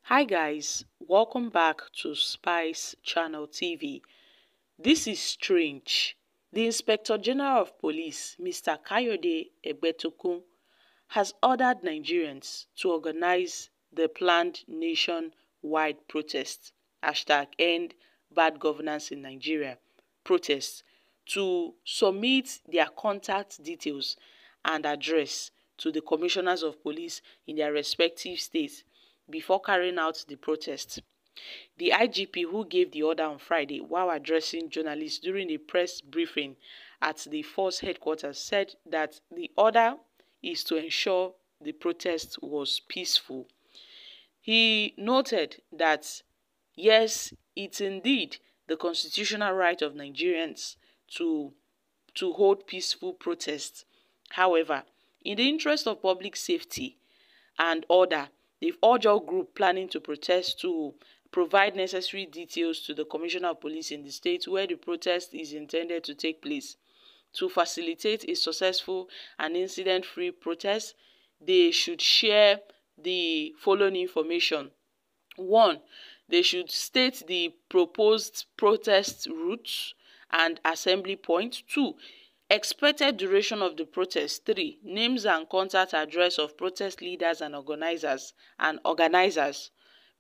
Hi guys, welcome back to Spice Channel TV. This is strange. The Inspector General of Police, Mr. Egbetokun, has ordered Nigerians to organize the planned nationwide protest, #End Bad Governance in Nigeria, protest, to submit their contact details and address to the commissioners of police in their respective states before carrying out the protest. The IGP, who gave the order on Friday while addressing journalists during a press briefing at the force headquarters, said that the order is to ensure the protest was peaceful. He noted that, yes, it's indeed the constitutional right of Nigerians to hold peaceful protests. However, in the interest of public safety and order, they've urged all groups planning to protest to provide necessary details to the Commissioner of Police in the state where the protest is intended to take place. To facilitate a successful and incident-free protest, they should share the following information. 1. They should state the proposed protest routes and assembly point. 2. Expected duration of the protest. 3. Names and contact address of protest leaders and organizers.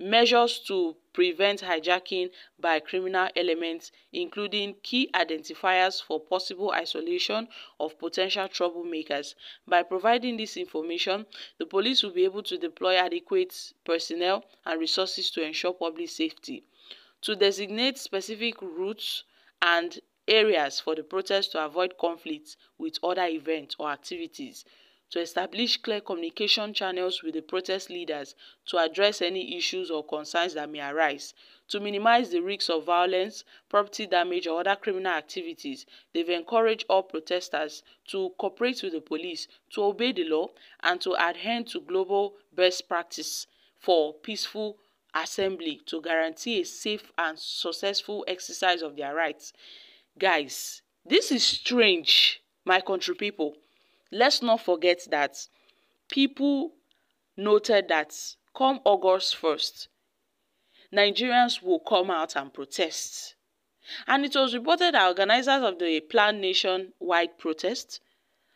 Measures to prevent hijacking by criminal elements, including key identifiers for possible isolation of potential troublemakers. By providing this information, the police will be able to deploy adequate personnel and resources to ensure public safety. To designate specific routes and areas for the protest to avoid conflicts with other events or activities. To establish clear communication channels with the protest leaders to address any issues or concerns that may arise. To minimize the risks of violence, property damage, or other criminal activities, they've encouraged all protesters to cooperate with the police, to obey the law, and to adhere to global best practice for peaceful assembly to guarantee a safe and successful exercise of their rights. Guys, this is strange, my country people. Let's not forget that people noted that come August 1st, Nigerians will come out and protest. And it was reported that organizers of the planned nationwide protest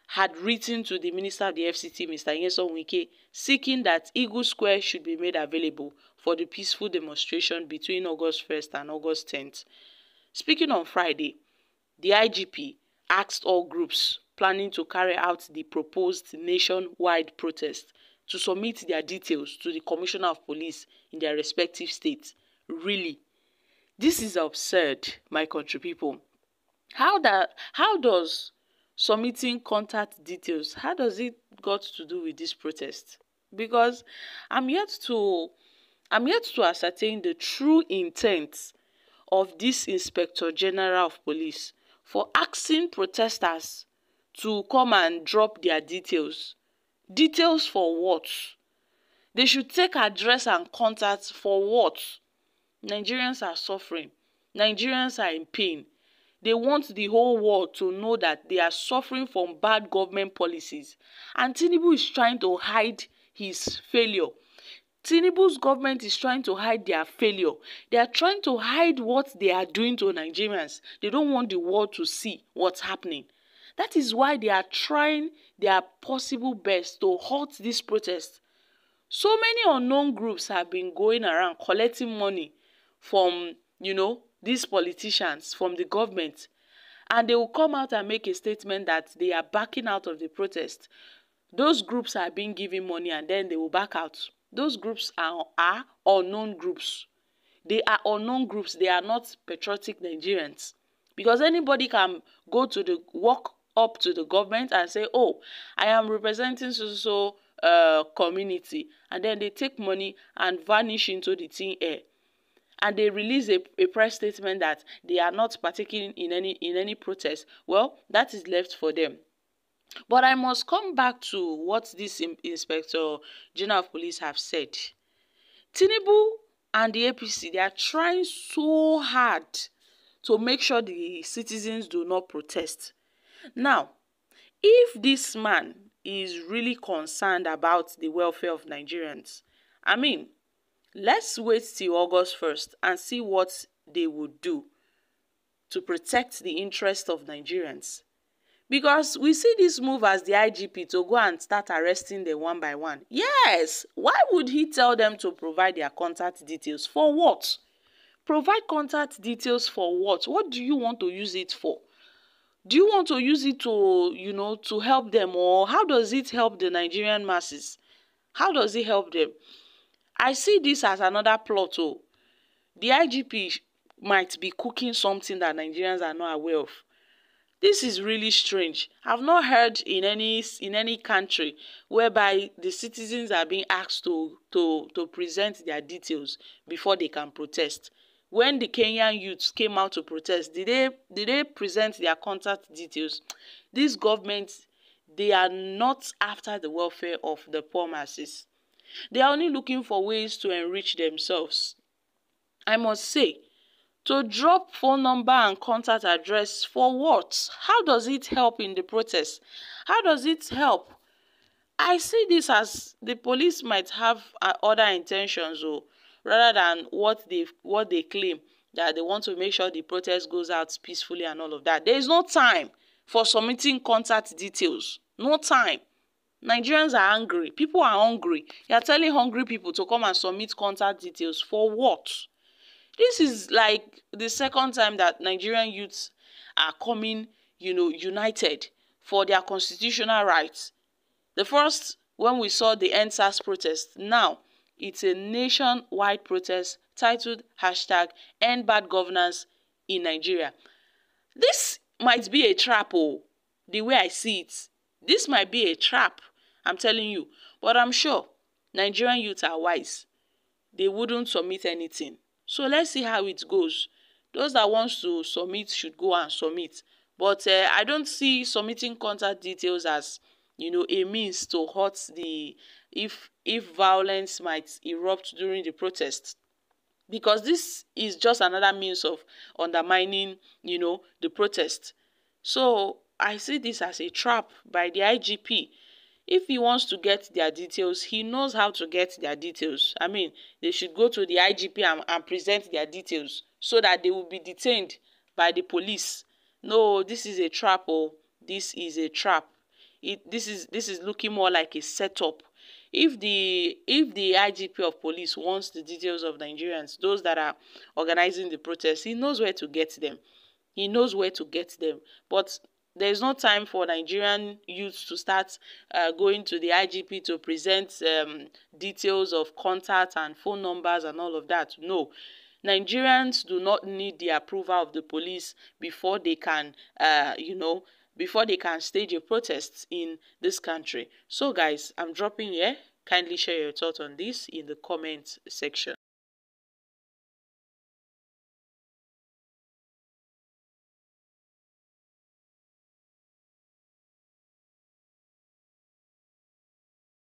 had written to the Minister of the FCT, Mr. Wike, seeking that Eagle Square should be made available for the peaceful demonstration between August 1st and August 10th. Speaking on Friday, the IGP asked all groups planning to carry out the proposed nationwide protest to submit their details to the Commissioner of Police in their respective states. Really, this is absurd, my country people. How does submitting contact details, how does it got to do with this protest? Because I'm yet to ascertain the true intent of this Inspector General of Police for asking protesters to come and drop their details. Details for what? They should take address and contact for what? Nigerians are suffering. Nigerians are in pain. They want the whole world to know that they are suffering from bad government policies. And Tinubu is trying to hide his failure. Tinubu's government is trying to hide their failure. They are trying to hide what they are doing to Nigerians. They don't want the world to see what's happening. That is why they are trying their possible best to halt this protest. So many unknown groups have been going around collecting money from, these politicians, from the government. And they will come out and make a statement that they are backing out of the protest. Those groups are being given money and then they will back out. Those groups are unknown groups. They are unknown groups. They are not patriotic Nigerians. Because anybody can go to walk up to the government and say, oh, I am representing so community. And then they take money and vanish into the thin air. And they release a press statement that they are not partaking in any protest. Well, that is left for them. But I must come back to what this Inspector General of Police have said. Tinubu and the APC, they are trying so hard to make sure the citizens do not protest. Now, if this man is really concerned about the welfare of Nigerians, let's wait till August 1st and see what they would do to protect the interest of Nigerians. Because we see this move as the IGP to go and start arresting them one by one. Yes, why would he tell them to provide their contact details? For what? Provide contact details for what? What do you want to use it for? Do you want to use it to, to help them, or how does it help the Nigerian masses? How does it help them? I see this as another plot. Oh, the IGP might be cooking something that Nigerians are not aware of. This is really strange. I've not heard in any country whereby the citizens are being asked to present their details before they can protest. When the Kenyan youths came out to protest, did they present their contact details? This government, they are not after the welfare of the poor masses. They are only looking for ways to enrich themselves. I must say, to drop phone number and contact address for what? How does it help in the protest? How does it help? I see this as the police might have other intentions, rather than what they claim, that they want to make sure the protest goes out peacefully and all of that. There is no time for submitting contact details. No time. Nigerians are angry. People are hungry. You are telling hungry people to come and submit contact details for what? This is like the second time that Nigerian youths are coming, united for their constitutional rights. The first, when we saw the EndSARS protest, now it's a nationwide protest titled #EndBadGovernance in Nigeria. This might be a trap, the way I see it. This might be a trap, I'm telling you. But I'm sure Nigerian youths are wise. They wouldn't submit anything. So let's see how it goes. Those that want to submit should go and submit. But I don't see submitting contact details as, a means to hurt if violence might erupt during the protest. Because this is just another means of undermining, the protest. So I see this as a trap by the IGP. If he wants to get their details, he knows how to get their details. I mean, they should go to the IGP and present their details so that they will be detained by the police. No, this is a trap. This is a trap. This is looking more like a setup. If the IGP of police wants the details of Nigerians, those that are organizing the protest, he knows where to get them. He knows where to get them. But there is no time for Nigerian youths to start going to the IGP to present details of contact and phone numbers and all of that. No. Nigerians do not need the approval of the police before they can, before they can stage a protest in this country. So guys, I'm dropping here. Kindly share your thoughts on this in the comment section.